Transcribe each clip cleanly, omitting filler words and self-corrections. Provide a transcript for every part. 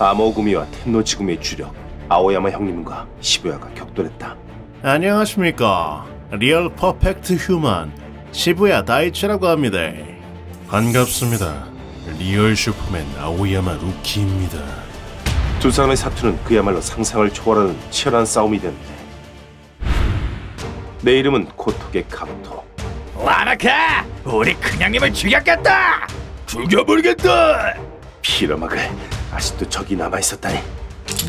아모구미와 텐노지구미의 주력 아오야마 형님과 시부야가 격돌했다. 안녕하십니까. 리얼 퍼펙트 휴먼 시부야 다이치라고 합니다. 반갑습니다. 리얼 슈퍼맨 아오야마 루키입니다. 두 사람의 사투는 그야말로 상상을 초월하는 치열한 싸움이 되는데, 내 이름은 코토게 카부토. 와라카! 우리 큰형님을 죽였겠다! 죽여버리겠다! 피라막을 아직도 적이 남아있었다니.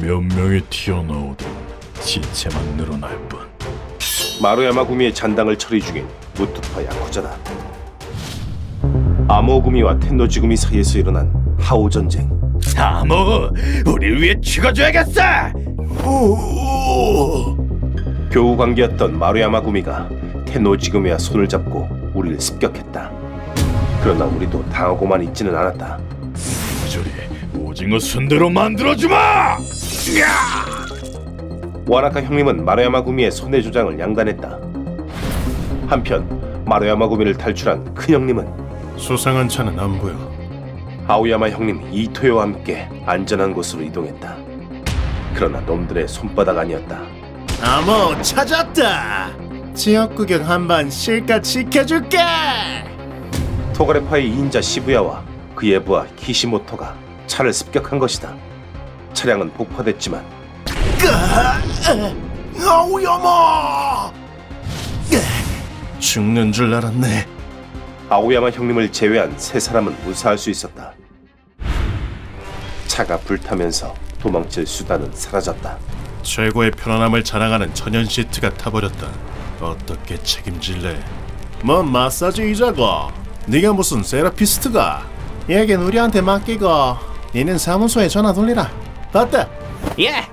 몇 명이 튀어나오도 시체만 늘어날 뿐. 마루야마구미의 잔당을 처리 중인 무투파 야쿠자다. 아모구미와 텐노지구미 사이에서 일어난 하오 전쟁. 아모! 우리 위해 죽어줘야겠어! 교우 관계였던 마루야마구미가 텐노지구미와 손을 잡고 우리를 습격했다. 그러나 우리도 당하고만 있지는 않았다. 저리 오징어 순대로 만들어주마! 와라카 형님은 마루야마구미의 손해 조장을 양단했다. 한편 마루야마구미를 탈출한 큰 형님은 수상한 차는 안 보여. 아오야마 형님 이토요와 함께 안전한 곳으로 이동했다. 그러나 놈들의 손바닥 아니었다. 아모 찾았다. 지역 구경 한번 실컷 시켜줄게. 토가레파의 2인자 시부야와 그의 부하 키시모토가 차를 습격한 것이다. 차량은 폭파됐지만 아오야마! 죽는 줄 알았네. 아오야마 형님을 제외한 세 사람은 무사할 수 있었다. 차가 불타면서 도망칠 수단은 사라졌다. 최고의 편안함을 자랑하는 천연 시트가 타버렸다. 어떻게 책임질래? 뭔 마사지 의자고? 네가 무슨 세라피스트가? 얘긴 우리한테 맡기고 니는 사무소에 전화 돌리라. 봤다? 예!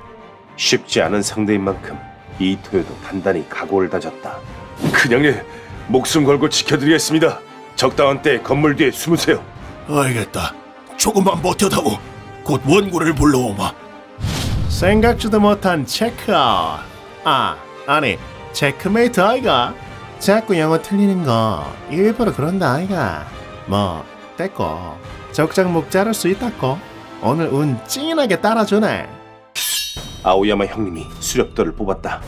쉽지 않은 상대인 만큼 이토요도 단단히 각오를 다졌다. 그냥의 목숨 걸고 지켜드리겠습니다. 적당한 때 건물 뒤에 숨으세요. 알겠다. 조금만 버텨다오. 곧 원고를 불러오마. 생각지도 못한 체크아웃. 아니 체크메이트 아이가? 자꾸 영어 틀리는 거 일부러 그런다 아이가. 뭐 됐고 적장 목 자를 수 있다고. 오늘 운 찐하게 따라주네. 아오야마 형님이 수렵도를 뽑았다.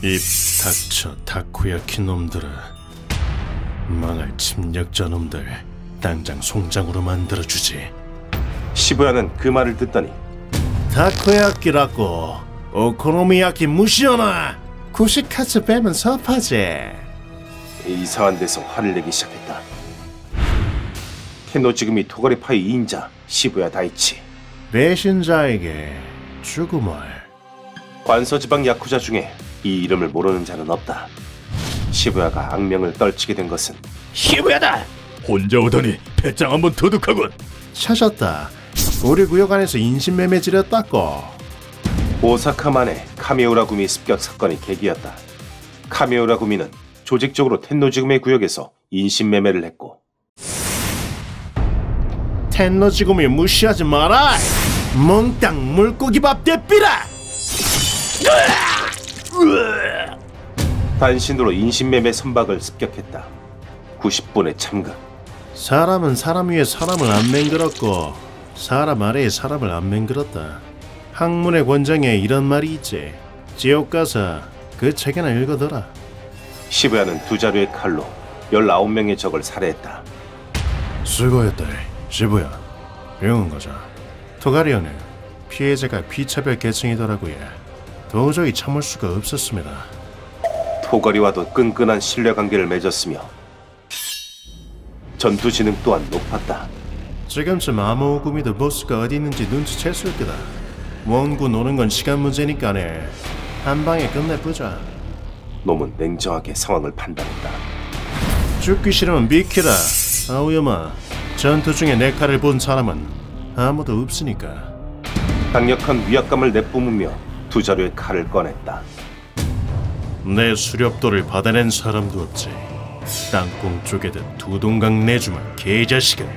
입 닥쳐 타코야키 놈들아. 망할 침략자 놈들 당장 송장으로 만들어주지. 시부야는 그 말을 듣더니 타코야키라고 오코노미야키 무시하나. 구시카츠 빼면 섭하지. 이상한 데서 화를 내기 시작했다. 텐노지구미 토가레파의 2인자 시부야 다이치. 배신자에게 죽음을. 관서지방 야쿠자 중에 이 이름을 모르는 자는 없다. 시부야가 악명을 떨치게 된 것은 시부야다! 혼자 오더니 배짱 한번 도둑하군. 찾았다. 우리 구역 안에서 인신매매 지렸다고. 오사카만의 카미우라구미 습격 사건이 계기였다. 카미우라구미는 조직적으로 텐노지구미 구역에서 인신매매를 했고, 텐노지구미 무시하지 마라. 몽땅 물고기밥 대삐라. 단신으로 인신매매 선박을 습격했다. 90분의 참극. 사람은 사람 위에 사람을 안 맹글었고 사람 아래에 사람을 안 맹글었다. 학문의 권장에 이런 말이 있지. 지옥 가서 그 책이나 읽어둬라. 시부야는 두 자루의 칼로 19명의 적을 살해했다. 수고했다 시부야. 병원 가자. 토가리오는 피해자가 비차별 계층이더라고요. 도저히 참을 수가 없었습니다. 토가리와도 끈끈한 신뢰관계를 맺었으며 전투 지능 또한 높았다. 지금쯤 아모구미도 보스가 어디 있는지 눈치챘을 거다. 원구 노는 건 시간 문제니까네. 한 방에 끝내보자. 놈은 냉정하게 상황을 판단했다. 죽기 싫으면 비키라. 아오야마, 전투 중에 내 칼을 본 사람은 아무도 없으니까. 강력한 위압감을 내뿜으며 두 자루의 칼을 꺼냈다. 내 수렵도를 받아낸 사람도 없지. 땅콩 쪼개듯 두 동강 내주마 개자식은.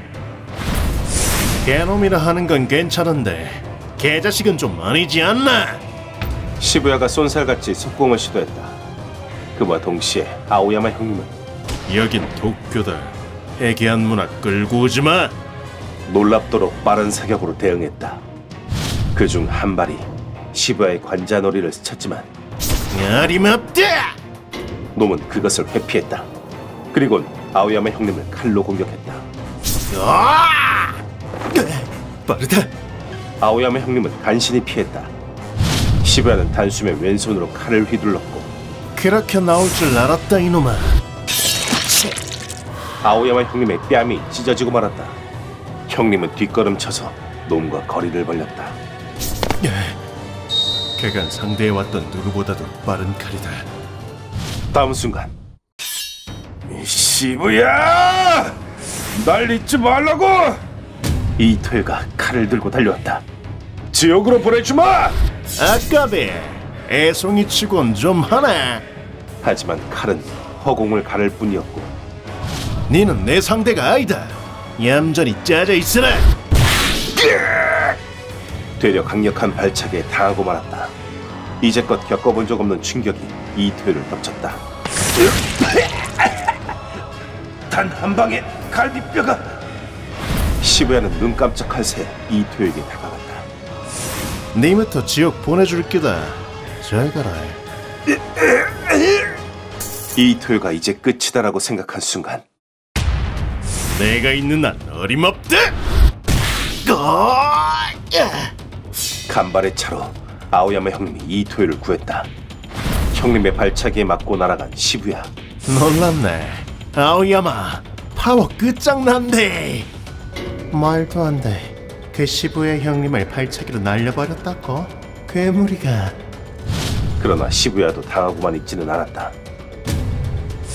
개놈이라 하는 건 괜찮은데 개자식은 좀 아니지 않나? 시부야가 쏜살같이 속공을 시도했다. 그와 동시에 아오야마 형님은 여긴 도쿄다. 해괴한 문화 끌고 오지마. 놀랍도록 빠른 사격으로 대응했다. 그중 한 발이 시부야의 관자놀이를 스쳤지만 어림없다! 놈은 그것을 회피했다. 그리곤 아오야마 형님을 칼로 공격했다. 빠르다. 아오야마 형님은 간신히 피했다. 시부야는 단숨에 왼손으로 칼을 휘둘렀고 그렇게 나올 줄 알았다 이놈아. 아오야마 형님의 뺨이 찢어지고 말았다. 형님은 뒷걸음쳐서 놈과 거리를 벌렸다. 그간 상대해왔던 누구보다도 빠른 칼이다. 다음 순간 시부야! 날 잊지 말라고! 이토요가 칼을 들고 달려왔다. 지옥으로 보내주마! 아까비 애송이 치곤 좀 하네. 하지만 칼은 허공을 가를 뿐이었고 니는 내 상대가 아니다. 얌전히 짜져 있으라. 되려 강력한 발차기에 당하고 말았다. 이제껏 겪어본 적 없는 충격이 이토요를 덮쳤다. 단 한 방에 갈비뼈가... 시부야는 눈 깜짝할 새 이토요에게 다가갔다. 니부터 지옥 보내줄 기다. 잘 가라. 이토요가 이제 끝이다라고 생각한 순간 내가 있는 한 어림없다. 간발의 차로 아오야마 형님이 이토요를 구했다. 형님의 발차기에 맞고 날아간 시부야. 놀랍네. 아오야마 파워 끝장난데. 말도 안 돼. 그 시부야 형님을 발차기로 날려버렸다고? 괴물이가. 그러나 시부야도 당하고만 있지는 않았다.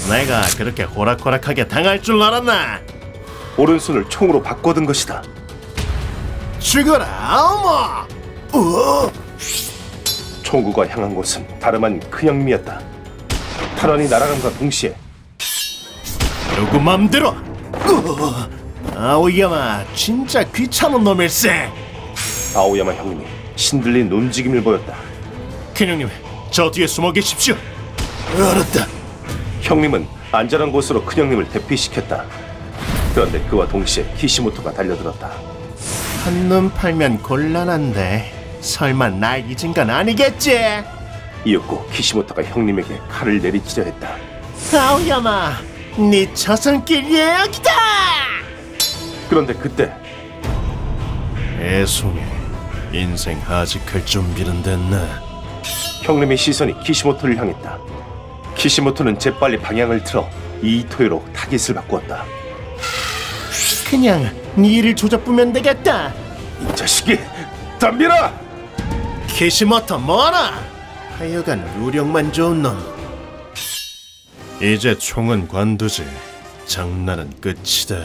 내가 그렇게 호락호락하게 당할 줄 알았나? 오른손을 총으로 바꿔든 것이다. 죽어라 아오마! 총구가 향한 곳은 다름 아닌 큰형님이었다. 탄환이 날아감과 동시에 누구 맘대로! 아오야마 진짜 귀찮은 놈일세. 아오야마 형님이 신들린 움직임을 보였다. 큰형님 저 뒤에 숨어 계십시오. 알았다. 형님은 안전한 곳으로 큰형님을 대피시켰다. 그런데 그와 동시에 키시모토가 달려들었다. 한눈 팔면 곤란한데 설마 날 잊은 건 아니겠지? 이윽고 키시모토가 형님에게 칼을 내리치려 했다. 아오야마 네 저승길 예약이다! 그런데 그때 애송이 인생 하직할 준비는 됐나? 형님의 시선이 키시모토를 향했다. 키시모토는 재빨리 방향을 틀어 이토요로 타깃을 바꾸었다. 그냥 네 일을 조져보면 되겠다. 이 자식이! 덤벼라! 키시모토 뭐라? 하여간 요령만 좋은 놈. 이제 총은 관두지. 장난은 끝이다.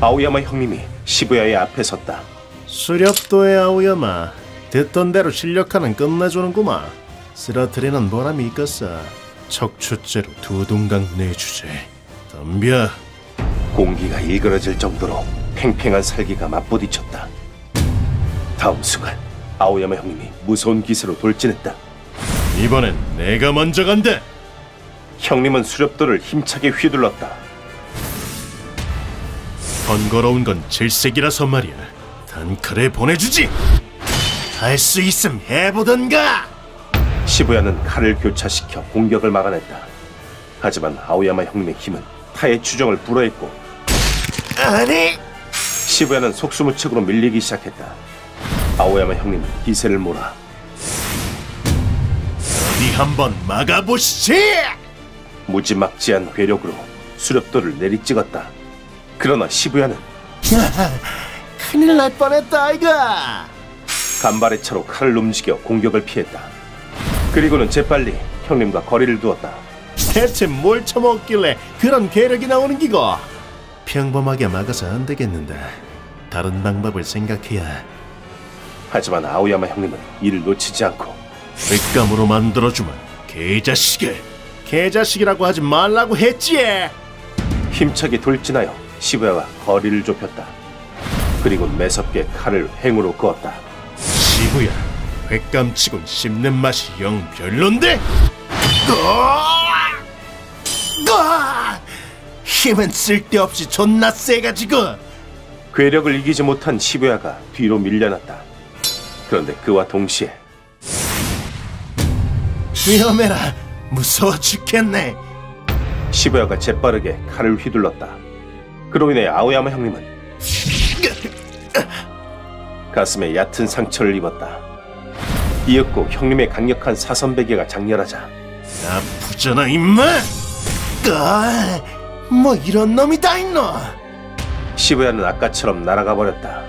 아오야마 형님이 시부야의 앞에 섰다. 수렵도의 아오야마 듣던 대로 실력하는 끝내주는구만. 쓰러뜨리는 보람이 있겠어. 척추죄로 두 동강 내주제. 덤벼. 공기가 일그러질 정도로 팽팽한 살기가 맞부딪혔다. 다음 순간 아오야마 형님이 무서운 기세로 돌진했다. 이번엔 내가 먼저 간다. 형님은 수렵도를 힘차게 휘둘렀다. 번거로운 건 질색이라서 말이야. 단칼에 보내주지. 할 수 있음 해보던가. 시부야는 칼을 교차시켜 공격을 막아냈다. 하지만 아오야마 형님의 힘은 타의 추정을 불허했고 아니. 시부야는 속수무책으로 밀리기 시작했다. 아오야마 형님은 기세를 몰아 어디 한번 막아보시지. 무지막지한 괴력으로 수렵도를 내리찍었다. 그러나 시부야는 큰일 날 뻔했다 아이가. 간발의 차로 칼을 움직여 공격을 피했다. 그리고는 재빨리 형님과 거리를 두었다. 대체 뭘 처먹길래 그런 괴력이 나오는 기고. 평범하게 막아서 안 되겠는데 다른 방법을 생각해야. 하지만 아오야마 형님은 이를 놓치지 않고 윗감으로 만들어주면 개자식을. 개자식이라고 하지 말라고 했지. 힘차게 돌진하여 시부야가 거리를 좁혔다. 그리고 매섭게 칼을 횡으로 그었다. 시부야 횟감치곤 씹는 맛이 영 별론데. 힘은 쓸데없이 존나 세가지고. 괴력을 이기지 못한 시부야가 뒤로 밀려났다. 그런데 그와 동시에 위험해라. 무서워 죽겠네. 시부야가 재빠르게 칼을 휘둘렀다. 그로 인해 아오야마 형님은 가슴에 얕은 상처를 입었다. 이윽고 형님의 강력한 사선베개가 장렬하자 아프잖아 임마. 뭐 이런 놈이 다 있노. 시부야는 아까처럼 날아가 버렸다.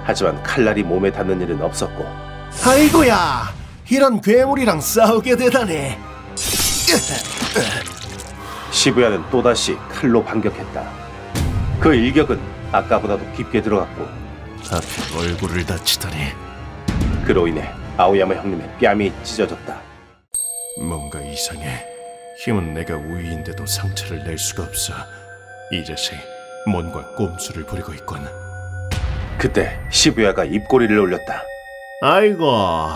하지만 칼날이 몸에 닿는 일은 없었고 아이고야, 이런 괴물이랑 싸우게 되다니. 시부야는 또다시 칼로 반격했다. 그 일격은 아까보다도 깊게 들어갔고 하필 얼굴을 다치다니. 그로 인해 아오야마 형님의 뺨이 찢어졌다. 뭔가 이상해. 힘은 내가 우위인데도 상처를 낼 수가 없어. 이 자식 뭔가 꼼수를 부리고 있군. 그때 시부야가 입꼬리를 올렸다. 아이고,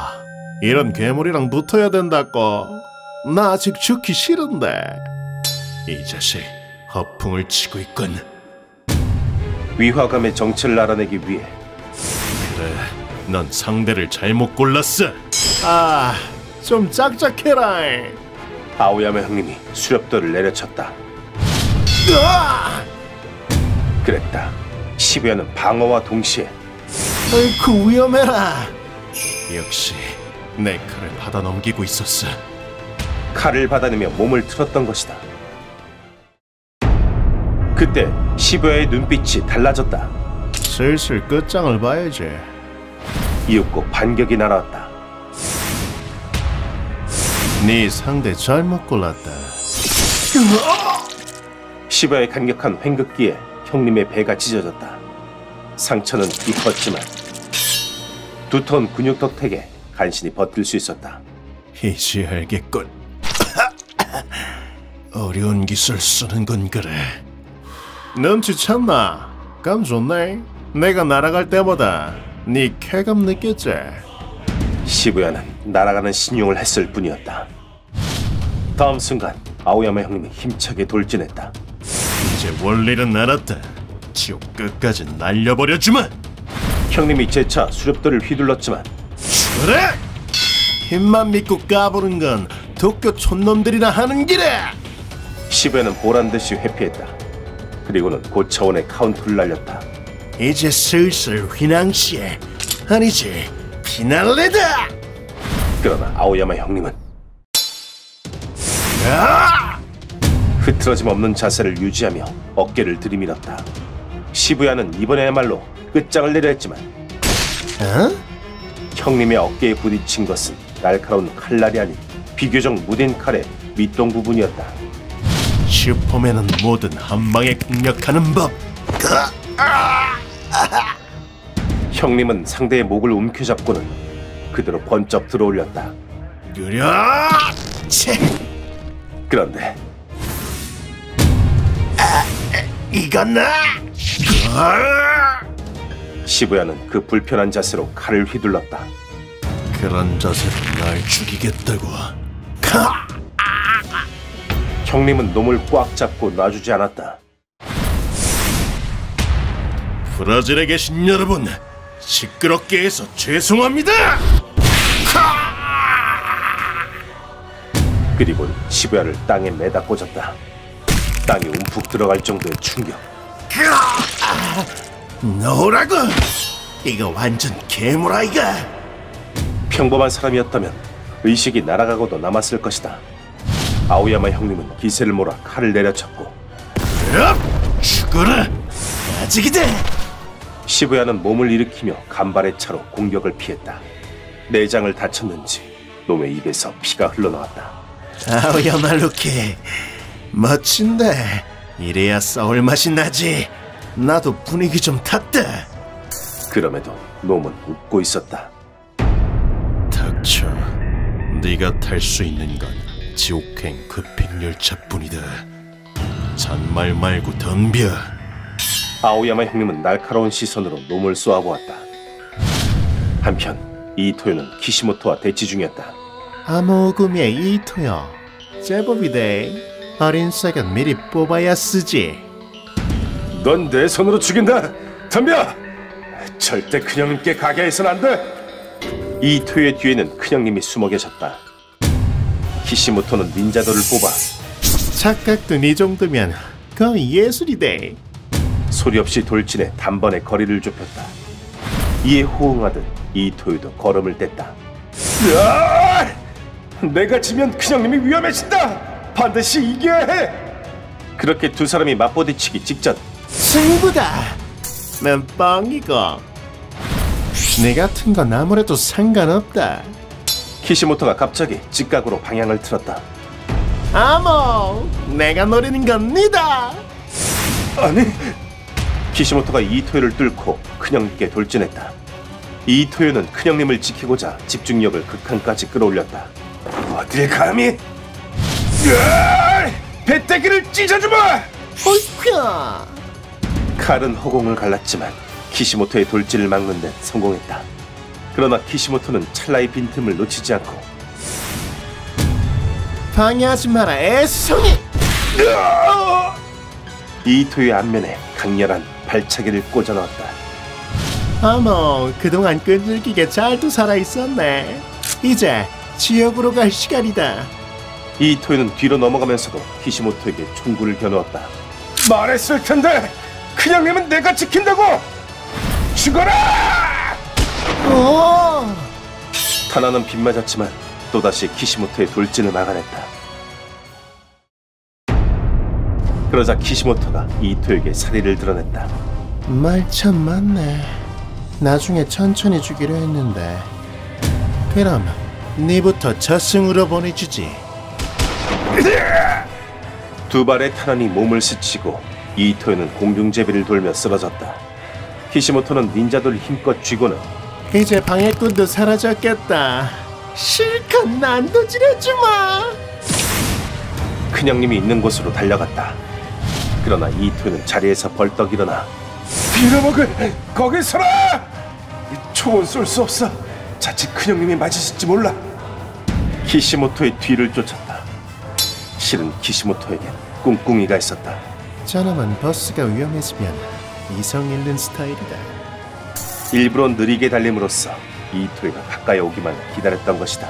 이런 괴물이랑 붙어야 된다고. 나 아직 죽기 싫은데. 이 자식 허풍을 치고 있군. 위화감의 정체를 알아내기 위해 그래, 넌 상대를 잘못 골랐어. 아, 좀 짝짝해라. 아오야마 형님이 수렵도를 내려쳤다. 으아! 그랬다. 시부야는 방어와 동시에 아이쿠, 위험해라. 역시 내 칼을 받아 넘기고 있었어. 칼을 받아내며 몸을 틀었던 것이다. 그때 시부야의 눈빛이 달라졌다. 슬슬 끝장을 봐야지. 이윽고 반격이 날아왔다. 네 상대 잘못 골랐다. 시부야의 강력한 횡격기에 형님의 배가 찢어졌다. 상처는 깊었지만 두터운 근육 덕택에 간신히 버틸 수 있었다. 이제 알겠군. 어려운 기술 쓰는 건 그래. 눈치챘나? 감 좋네. 내가 날아갈 때보다 네 쾌감 느꼈지? 시부야는 날아가는 신용을 했을 뿐이었다. 다음 순간 아오야마 형님이 힘차게 돌진했다. 이제 원리는 알았다. 지옥 끝까지 날려버려주마. 형님이 재차 수렵도를 휘둘렀지만 그래! 힘만 믿고 까부는 건 도쿄 촌놈들이나 하는 길에. 시부야는 보란듯이 회피했다. 그리고는 고차원의 카운터를 날렸다. 이제 슬슬 휘낭시에, 아니지, 피날레다. 그러나 아오야마 형님은 아! 흐트러짐 없는 자세를 유지하며 어깨를 들이밀었다. 시부야는 이번에야말로 끝장을 내려 했지만 어? 형님의 어깨에 부딪힌 것은 날카로운 칼날이 아닌 비교적 무딘 칼의 밑동 부분이었다. 슈퍼맨은 뭐든 한 방에 공략하는 법. 형님은 상대의 목을 움켜잡고는 그대로 번쩍 들어올렸다. 그려! 채! 그런데 이건 나! 시부야는 그 불편한 자세로 칼을 휘둘렀다. 그런 자세로 날 죽이겠다고. 형님은 놈을 꽉 잡고 놔주지 않았다. 브라질에 계신 여러분, 시끄럽게 해서 죄송합니다. 그리고는 시부야를 땅에 매다 꽂았다. 땅이 움푹 들어갈 정도의 충격. 너라고? 이거 완전 괴물 아이가. 평범한 사람이었다면 의식이 날아가고도 남았을 것이다. 아오야마 형님은 기세를 몰아 칼을 내려쳤고 죽어라! 아직이다! 시부야는 몸을 일으키며 간발의 차로 공격을 피했다. 내장을 다쳤는지 놈의 입에서 피가 흘러나왔다. 아오야마 루키, 멋진데 이래야 싸울 맛이 나지. 나도 분위기 좀 탔다. 그럼에도 놈은 웃고 있었다. 닥쳐. 네가 탈 수 있는 건 지옥행 급행열차뿐이다. 잔말 말고 덤벼. 아오야마 형님은 날카로운 시선으로 놈을 쏘아보았다. 한편 이토요는 키시모토와 대치 중이었다. 암호금의 이토요. 제법이대. 어린 싹은 미리 뽑아야 쓰지. 넌 내 손으로 죽인다. 덤벼! 절대 그녀님께 가게 해선 안 돼. 이토요의 뒤에는 큰형님이 숨어 계셨다. 키시모토는 닌자도를 뽑아 착각도 네 정도면 거의 예술이대. 소리 없이 돌진해 단번에 거리를 좁혔다. 이에 호응하듯 이토요도 걸음을 뗐다. 으아! 내가 지면 큰형님이 위험해진다. 반드시 이겨야 해. 그렇게 두 사람이 맞부딪히기 직전 승부다. 난 뻥이고 네 같은 건 아무래도 상관없다. 키시모토가 갑자기 직각으로 방향을 틀었다. 아모, 내가 노리는 건 니다. 아니, 키시모토가 이토요를 뚫고 큰형님께 돌진했다. 이토요는 큰형님을 지키고자 집중력을 극한까지 끌어올렸다. 어딜 감히? 으아! 배때기를 찢어주마! 어이쿠야. 칼은 허공을 갈랐지만 키시모토의 돌진을 막는 데 성공했다. 그러나 키시모토는 찰나의 빈틈을 놓치지 않고 방해하지 마라, 애송이. 이토요의 안면에 강렬한 발차기를 꽂아 넣었다. 아모, 그동안 끈질기게 잘도 살아있었네. 이제 지옥으로 갈 시간이다. 이토요는 뒤로 넘어가면서도 키시모토에게 총구를 겨누었다. 말했을 텐데 큰형님은 내가 지킨다고! 죽어라! 오! 타나는 빗맞았지만 또다시 키시모토의 돌진을 막아냈다. 그러자 키시모토가 이토요에게 사리를 드러냈다. 말 참 많네. 나중에 천천히 주기로 했는데. 그럼 네부터 저승으로 보내주지. 두 발의 탄환이 몸을 스치고 이토요는 공중제비를 돌며 쓰러졌다. 키시모토는 닌자도를 힘껏 쥐고는 이제 방해꾼도 사라졌겠다. 실컷 난도질해주마. 큰형님이 있는 곳으로 달려갔다. 그러나 이토요는 자리에서 벌떡 일어나 빌어먹을 거기 서라! 총은 쏠 수 없어. 자칫 큰형님이 맞으실지 몰라. 키시모토의 뒤를 쫓았다. 실은 키시모토에겐 꿍꿍이가 있었다. 저놈은 버스가 위험했으면 이성 잃는 스타일이다. 일부러 느리게 달림으로써 이토요가 가까이 오기만 기다렸던 것이다.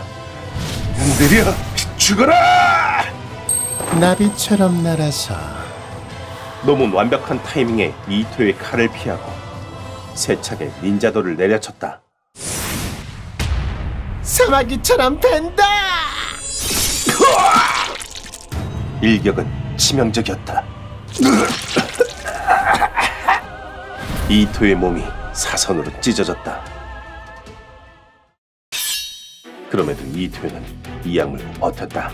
느려! 죽어라! 나비처럼 날아서. 놈은 완벽한 타이밍에 이토요의 칼을 피하고 세차게 닌자도를 내려쳤다. 사마귀처럼 벤다! 일격은 치명적이었다. 이토요의 몸이 사선으로 찢어졌다. 그럼에도 이토요는 이 약물고 버텼다.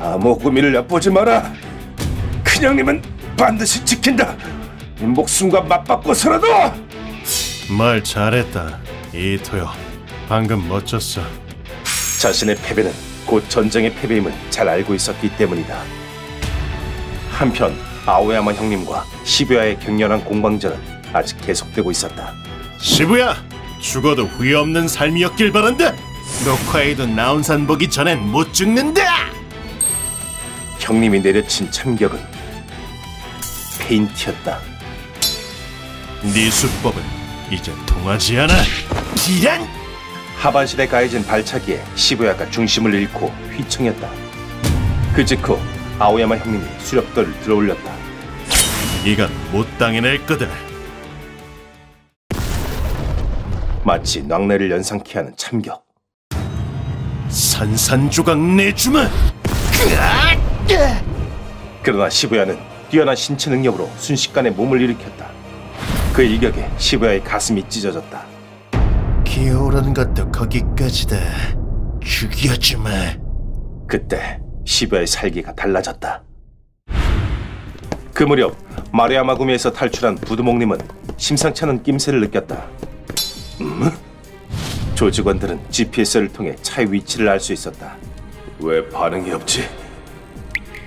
아무 고민을 엿보지 마라. 큰형님은 반드시 지킨다. 목숨과 맞바꿔서라도. 말 잘했다, 이토요. 방금 멋졌어. 자신의 패배는 곧 전쟁의 패배임을 잘 알고 있었기 때문이다. 한편 아오야마 형님과 시부야의 격렬한 공방전은 아직 계속되고 있었다. 시부야, 죽어도 후회 없는 삶이었길 바란다. 녹화에도 나온산 보기 전엔 못 죽는다. 형님이 내려친 참격은 페인트였다. 네 수법은 이제 통하지 않아. 이란! 하반신에 가해진 발차기에 시부야가 중심을 잃고 휘청였다. 그 직후 아오야마 형님이 수렵도를 들어올렸다. 이건 못 당해낼 거다. 마치 낭래를 연상케 하는 참격. 산산조각 내주마. 그러나 시부야는 뛰어난 신체 능력으로 순식간에 몸을 일으켰다. 그 일격에 시부야의 가슴이 찢어졌다. 기어오르는 것도 거기까지다. 죽여주마. 그때 시부야의 살기가 달라졌다. 그 무렵 마루야마 구미에서 탈출한 부두목님은 심상치 않은 낌새를 느꼈다. 조직원들은 GPS를 통해 차의 위치를 알 수 있었다. 왜 반응이 없지?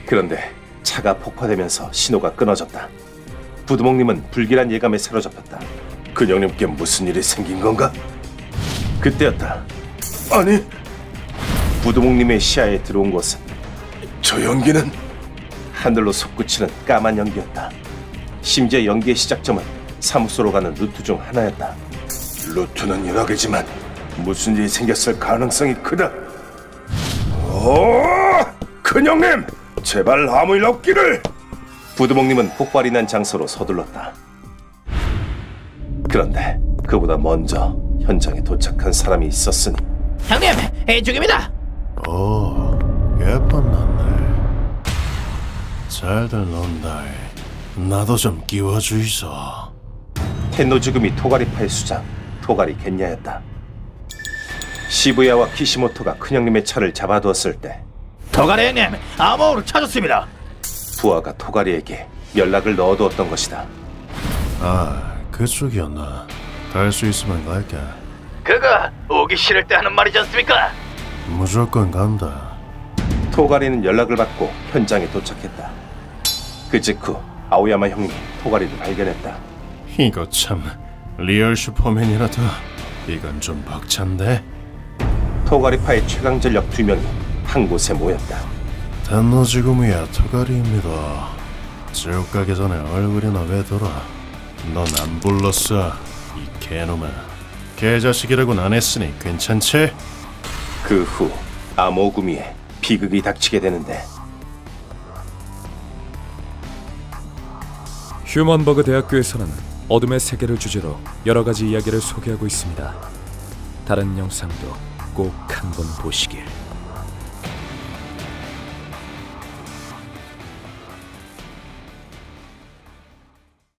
그런데 차가 폭파되면서 신호가 끊어졌다. 부두목님은 불길한 예감에 사로잡혔다. 근영님께 무슨 일이 생긴 건가? 그때였다. 아니, 부두목님의 시야에 들어온 것은 저 연기는 하늘로 솟구치는 까만 연기였다. 심지어 연기의 시작점은 사무소로 가는 루트 중 하나였다. 루트는 여러 개지만 무슨 일이 생겼을 가능성이 크다. 오, 큰형님, 제발 아무 일 없기를. 부두목님은 폭발이 난 장소로 서둘렀다. 그런데 그보다 먼저 현장에 도착한 사람이 있었으니. 형님, 이쪽입니다. 오, 예쁜 남네. 잘들 논다. 나도 좀 끼워주이소. 텐노즈구미 토가리파의 수장 토가리 겐야였다. 시부야와 키시모토가 큰형님의 차를 잡아두었을 때 도가리 형님, 암호를 찾았습니다. 부하가 토가리에게 연락을 넣어두었던 것이다. 아, 그쪽이었나. 갈 수 있으면 갈게. 그거 오기 싫을 때 하는 말이지 않습니까? 무조건 간다. 토가리는 연락을 받고 현장에 도착했다. 그 직후 아오야마 형님이 토가리를 발견했다. 이거 참 리얼 슈퍼맨이라도 이건 좀 벅찬데. 토가리파의 최강 전력 2명이 한 곳에 모였다. 텐노지구미야 토가리입니다. 지옥 가기 전에 얼굴이나 외더라. 넌 안 불렀어, 이 개놈아. 개자식이라고는 안 했으니 괜찮지? 그 후 아모구미에 비극이 닥치게 되는데 휴먼버그 대학교에서는 어둠의 세계를 주제로 여러 가지 이야기를 소개하고 있습니다. 다른 영상도 꼭 한번 보시길.